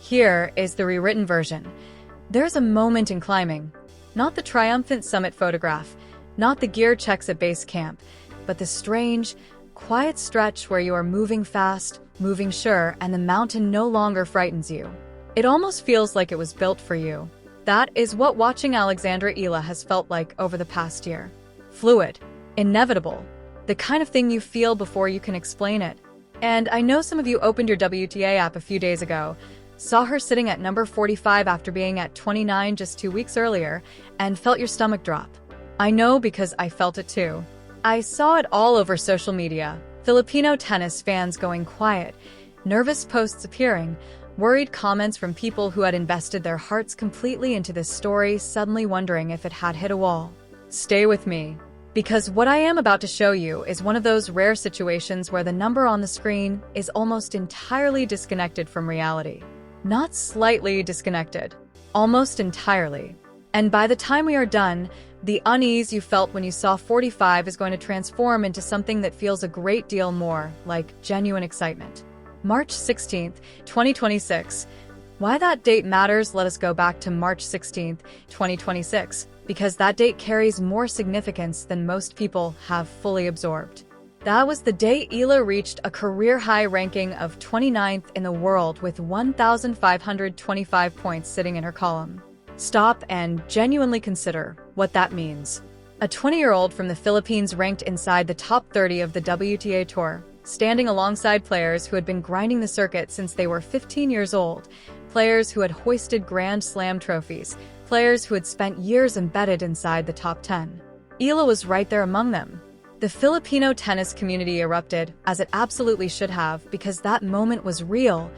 Here is the rewritten version. There's a moment in climbing. Not the triumphant summit photograph, not the gear checks at base camp, but the strange, quiet stretch where you are moving fast, moving sure, and the mountain no longer frightens you. It almost feels like it was built for you. That is what watching Alexandra Eala has felt like over the past year. Fluid, inevitable, the kind of thing you feel before you can explain it. And I know some of you opened your WTA app a few days ago, saw her sitting at number 45 after being at 29 just 2 weeks earlier, and felt your stomach drop. I know because I felt it too. I saw it all over social media, Filipino tennis fans going quiet, nervous posts appearing, worried comments from people who had invested their hearts completely into this story suddenly wondering if it had hit a wall. Stay with me, because what I am about to show you is one of those rare situations where the number on the screen is almost entirely disconnected from reality. Not slightly disconnected, almost entirely. And by the time we are done, the unease you felt when you saw 45 is going to transform into something that feels a great deal more like genuine excitement. March 16th, 2026. Why that date matters, let us go back to March 16th, 2026, because that date carries more significance than most people have fully absorbed. That was the day Eala reached a career-high ranking of 29th in the world with 1,525 points sitting in her column. Stop and genuinely consider what that means. A 20-year-old from the Philippines ranked inside the top 30 of the WTA Tour, standing alongside players who had been grinding the circuit since they were 15 years old, players who had hoisted Grand Slam trophies, players who had spent years embedded inside the top 10. Eala was right there among them. The Filipino tennis community erupted, as it absolutely should have, because that moment was real,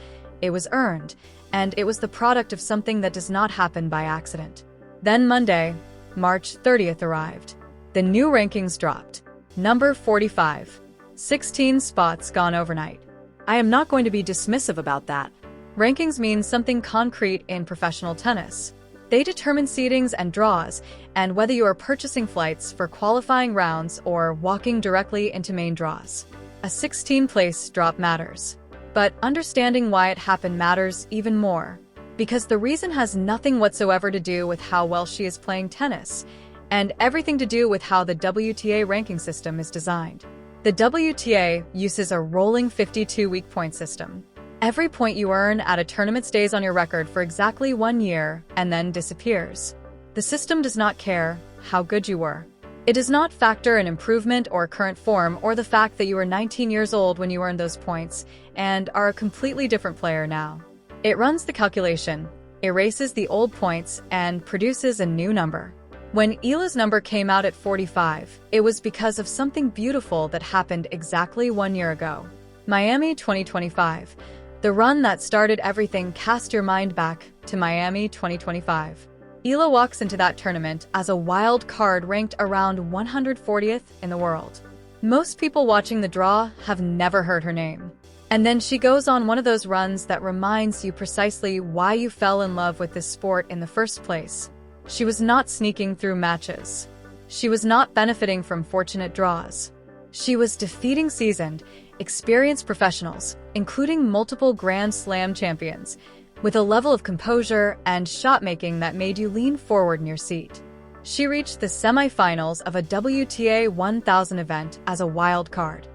it was earned, and it was the product of something that does not happen by accident. Then Monday, March 30th arrived. The new rankings dropped. Number 45. 16 spots gone overnight. I am not going to be dismissive about that. Rankings mean something concrete in professional tennis. They determine seedings and draws, and whether you are purchasing flights for qualifying rounds or walking directly into main draws. A 16th-place drop matters. But understanding why it happened matters even more. Because the reason has nothing whatsoever to do with how well she is playing tennis, and everything to do with how the WTA ranking system is designed. The WTA uses a rolling 52-week point system. Every point you earn at a tournament stays on your record for exactly 1 year and then disappears. The system does not care how good you were. It does not factor an improvement or current form or the fact that you were 19 years old when you earned those points and are a completely different player now. It runs the calculation, erases the old points, and produces a new number. When Eala's number came out at 45, it was because of something beautiful that happened exactly 1 year ago. Miami 2025. The run that started everything. Cast your mind back to Miami 2025. Eala walks into that tournament as a wild card ranked around 140th in the world. Most people watching the draw have never heard her name. And then she goes on one of those runs that reminds you precisely why you fell in love with this sport in the first place. She was not sneaking through matches. She was not benefiting from fortunate draws. She was defeating seasoned, experienced professionals, including multiple Grand Slam champions, with a level of composure and shot-making that made you lean forward in your seat. She reached the semifinals of a WTA 1000 event as a wild card.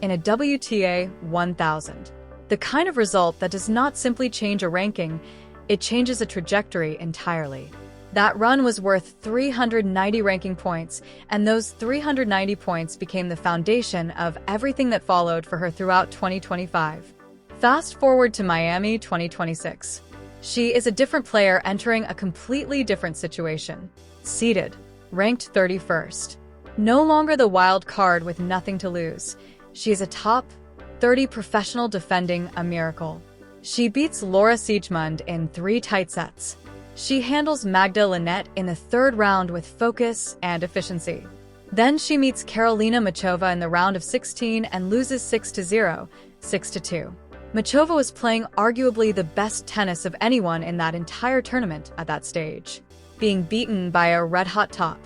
In a WTA 1000. The kind of result that does not simply change a ranking, it changes a trajectory entirely. That run was worth 390 ranking points, and those 390 points became the foundation of everything that followed for her throughout 2025. Fast forward to Miami 2026. She is a different player entering a completely different situation. Seeded, ranked 31st. No longer the wild card with nothing to lose. She is a top 30 professional defending a miracle. She beats Laura Siegemund in 3 tight sets. She handles Magda Linette in the 3rd round with focus and efficiency. Then she meets Karolina Muchova in the round of 16 and loses 6-0, 6-2. Muchova was playing arguably the best tennis of anyone in that entire tournament at that stage. Being beaten by a red-hot top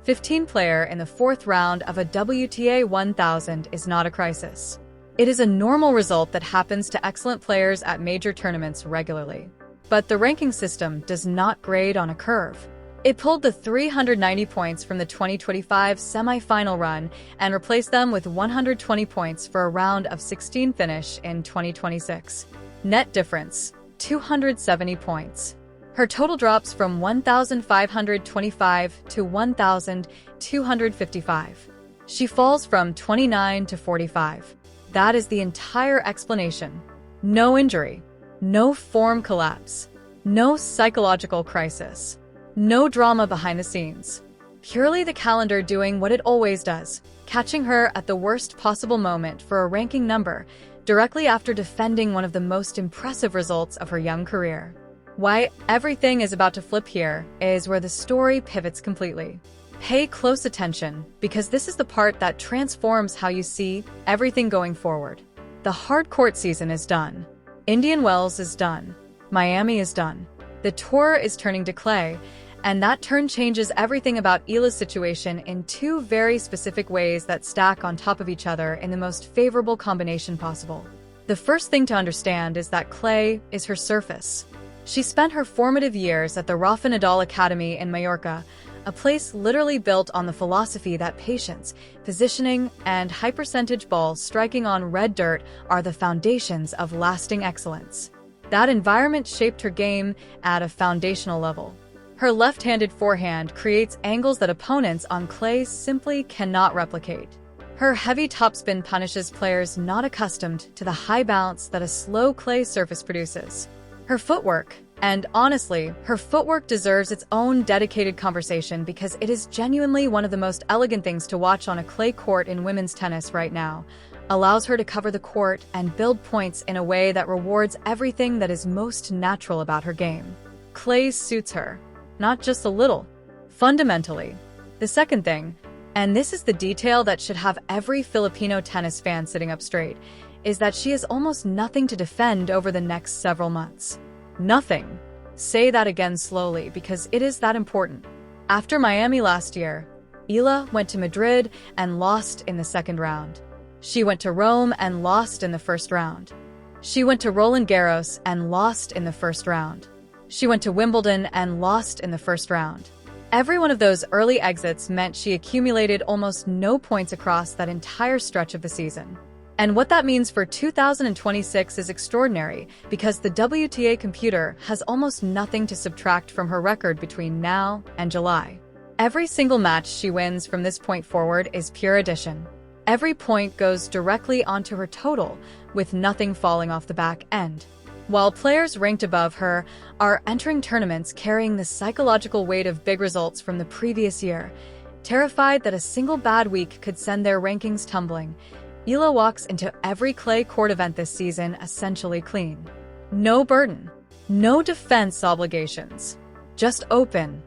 15 player in the 4th round of a WTA 1000 is not a crisis. It is a normal result that happens to excellent players at major tournaments regularly. But the ranking system does not grade on a curve. It pulled the 390 points from the 2025 semi-final run and replaced them with 120 points for a round of 16 finish in 2026. Net difference, 270 points. Her total drops from 1,525 to 1,255. She falls from 29 to 45. That is the entire explanation. No injury, no form collapse, no psychological crisis, no drama behind the scenes. Purely the calendar doing what it always does, catching her at the worst possible moment for a ranking number, directly after defending one of the most impressive results of her young career. Why everything is about to flip here is where the story pivots completely. Pay close attention, because this is the part that transforms how you see everything going forward. The hard court season is done. Indian Wells is done. Miami is done. The tour is turning to clay, and that turn changes everything about Eala's situation in two very specific ways that stack on top of each other in the most favorable combination possible. The first thing to understand is that clay is her surface. She spent her formative years at the Rafa Nadal Academy in Mallorca, a place literally built on the philosophy that patience, positioning, and high-percentage balls striking on red dirt are the foundations of lasting excellence. That environment shaped her game at a foundational level. Her left-handed forehand creates angles that opponents on clay simply cannot replicate. Her heavy topspin punishes players not accustomed to the high bounce that a slow clay surface produces. Her footwork, and honestly, her footwork deserves its own dedicated conversation because it is genuinely one of the most elegant things to watch on a clay court in women's tennis right now, allows her to cover the court and build points in a way that rewards everything that is most natural about her game. Clay suits her, not just a little, fundamentally. The second thing, and this is the detail that should have every Filipino tennis fan sitting up straight, is that she has almost nothing to defend over the next several months. Nothing. Say that again slowly because it is that important. After Miami last year, Eala went to Madrid and lost in the second round. She went to Rome and lost in the first round. She went to Roland Garros and lost in the first round. She went to Wimbledon and lost in the first round. Every one of those early exits meant she accumulated almost no points across that entire stretch of the season. And what that means for 2026 is extraordinary, because the WTA computer has almost nothing to subtract from her record between now and July. Every single match she wins from this point forward is pure addition. Every point goes directly onto her total, with nothing falling off the back end. While players ranked above her are entering tournaments carrying the psychological weight of big results from the previous year, terrified that a single bad week could send their rankings tumbling, Eala walks into every clay court event this season essentially clean. No burden, no defense obligations, just open,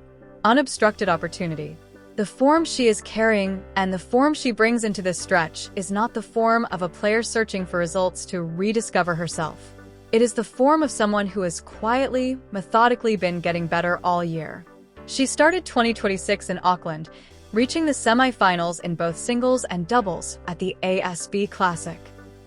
unobstructed opportunity. The form she is carrying and the form she brings into this stretch is not the form of a player searching for results to rediscover herself. It is the form of someone who has quietly, methodically been getting better all year. She started 2026 in Auckland, reaching the semi-finals in both singles and doubles at the ASB Classic.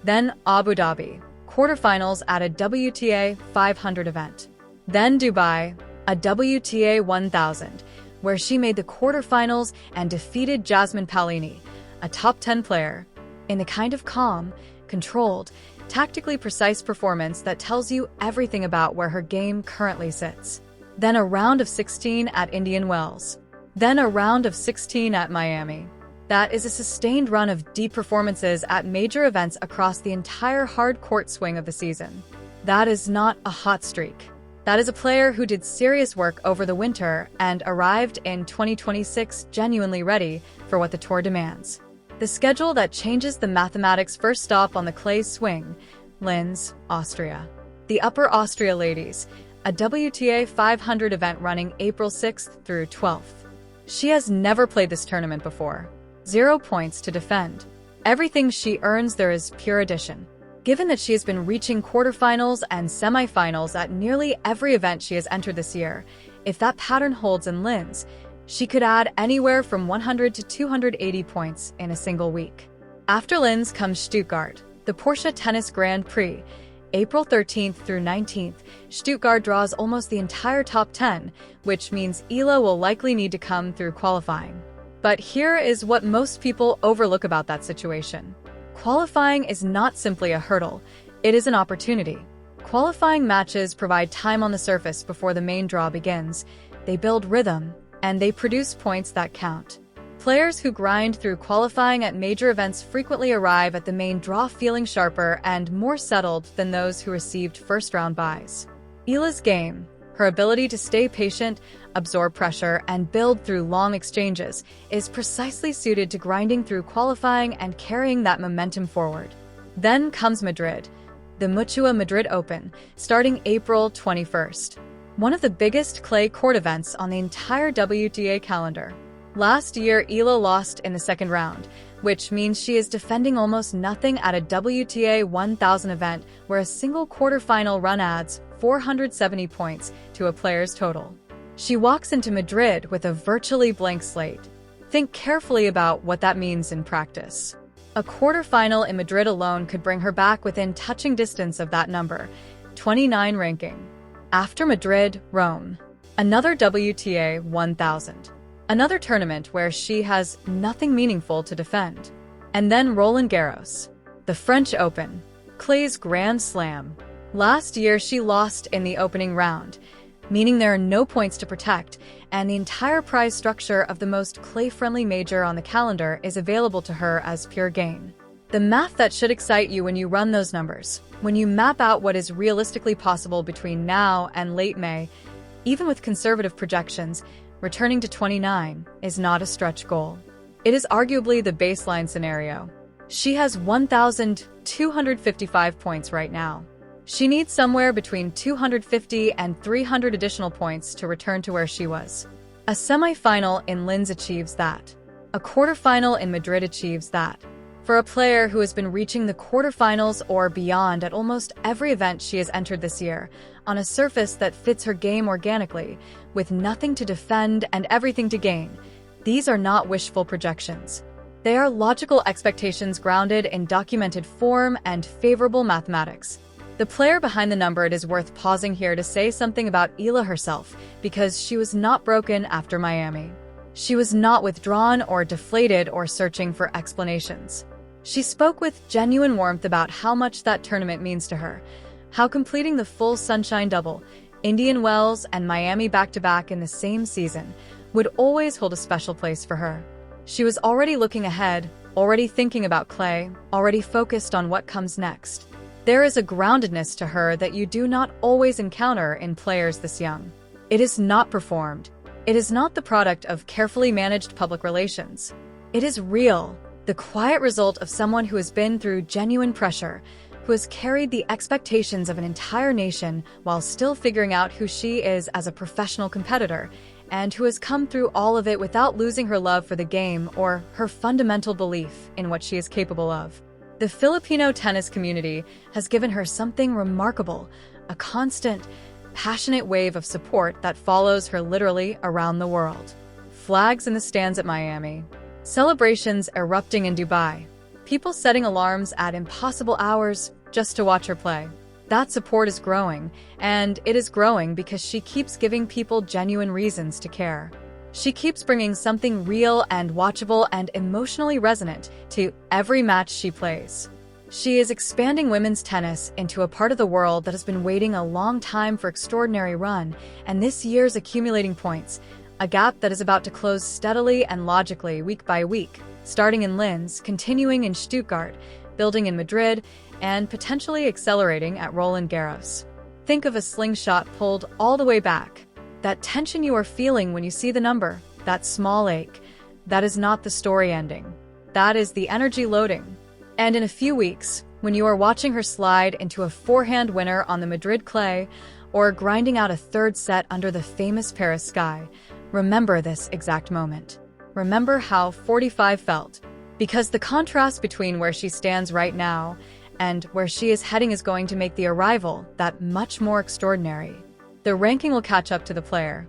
Then Abu Dhabi, quarterfinals at a WTA 500 event. Then Dubai, a WTA 1000, where she made the quarterfinals and defeated Jasmine Paolini, a top 10 player, in the kind of calm, controlled, tactically precise performance that tells you everything about where her game currently sits. Then a round of 16 at Indian Wells. Then a round of 16 at Miami. That is a sustained run of deep performances at major events across the entire hard court swing of the season. That is not a hot streak. That is a player who did serious work over the winter and arrived in 2026 genuinely ready for what the tour demands. The schedule that changes the mathematics first stop on the clay swing, Linz, Austria. The Upper Austria Ladies, a WTA 500 event running April 6th through 12th. She has never played this tournament before. 0 points to defend. Everything she earns there is pure addition. Given that she has been reaching quarterfinals and semifinals at nearly every event she has entered this year, if that pattern holds in Linz, she could add anywhere from 100 to 280 points in a single week. After Linz comes Stuttgart, The Porsche Tennis Grand Prix, April 13th through 19th, Stuttgart draws almost the entire top 10, which means Eala will likely need to come through qualifying. But here is what most people overlook about that situation. Qualifying is not simply a hurdle, it is an opportunity. Qualifying matches provide time on the surface before the main draw begins. They build rhythm, and they produce points that count. Players who grind through qualifying at major events frequently arrive at the main draw feeling sharper and more settled than those who received first-round byes. Eala's game, her ability to stay patient, absorb pressure, and build through long exchanges, is precisely suited to grinding through qualifying and carrying that momentum forward. Then comes Madrid, the Mutua Madrid Open, starting April 21st. One of the biggest clay court events on the entire WTA calendar. Last year, Eala lost in the second round, which means she is defending almost nothing at a WTA 1000 event where a single quarterfinal run adds 470 points to a player's total. She walks into Madrid with a virtually blank slate. Think carefully about what that means in practice. A quarterfinal in Madrid alone could bring her back within touching distance of that number, 29 ranking. After Madrid, Rome. Another WTA 1000. Another tournament where she has nothing meaningful to defend. And then Roland Garros, the French Open, clay's Grand Slam. Last year, she lost in the opening round, meaning there are no points to protect, and the entire prize structure of the most clay-friendly major on the calendar is available to her as pure gain. The math that should excite you when you run those numbers, when you map out what is realistically possible between now and late May, even with conservative projections, returning to 29 is not a stretch goal. It is arguably the baseline scenario. She has 1,255 points right now. She needs somewhere between 250 and 300 additional points to return to where she was. A semi-final in Linz achieves that. A quarterfinal in Madrid achieves that. For a player who has been reaching the quarterfinals or beyond at almost every event she has entered this year, on a surface that fits her game organically, with nothing to defend and everything to gain, these are not wishful projections. They are logical expectations grounded in documented form and favorable mathematics. The player behind the number, it is worth pausing here to say something about Eala herself, because she was not broken after Miami. She was not withdrawn or deflated or searching for explanations. She spoke with genuine warmth about how much that tournament means to her, how completing the full Sunshine Double, Indian Wells and Miami back-to-back in the same season, would always hold a special place for her. She was already looking ahead, already thinking about clay, already focused on what comes next. There is a groundedness to her that you do not always encounter in players this young. It is not performed. It is not the product of carefully managed public relations. It is real, the quiet result of someone who has been through genuine pressure, who has carried the expectations of an entire nation while still figuring out who she is as a professional competitor, and who has come through all of it without losing her love for the game or her fundamental belief in what she is capable of. The Filipino tennis community has given her something remarkable, a constant, passionate wave of support that follows her literally around the world. Flags in the stands at Miami. Celebrations erupting in Dubai. People setting alarms at impossible hours just to watch her play. That support is growing, and it is growing because she keeps giving people genuine reasons to care. She keeps bringing something real and watchable and emotionally resonant to every match she plays. She is expanding women's tennis into a part of the world that has been waiting a long time for extraordinary run, and this year's accumulating points, a gap that is about to close steadily and logically week by week, starting in Linz, continuing in Stuttgart, building in Madrid, and potentially accelerating at Roland Garros. Think of a slingshot pulled all the way back. That tension you are feeling when you see the number, that small ache, that is not the story ending. That is the energy loading. And in a few weeks, when you are watching her slide into a forehand winner on the Madrid clay, or grinding out a third set under the famous Paris sky, remember this exact moment. Remember how 45 felt. Because the contrast between where she stands right now and where she is heading is going to make the arrival that much more extraordinary. The ranking will catch up to the player,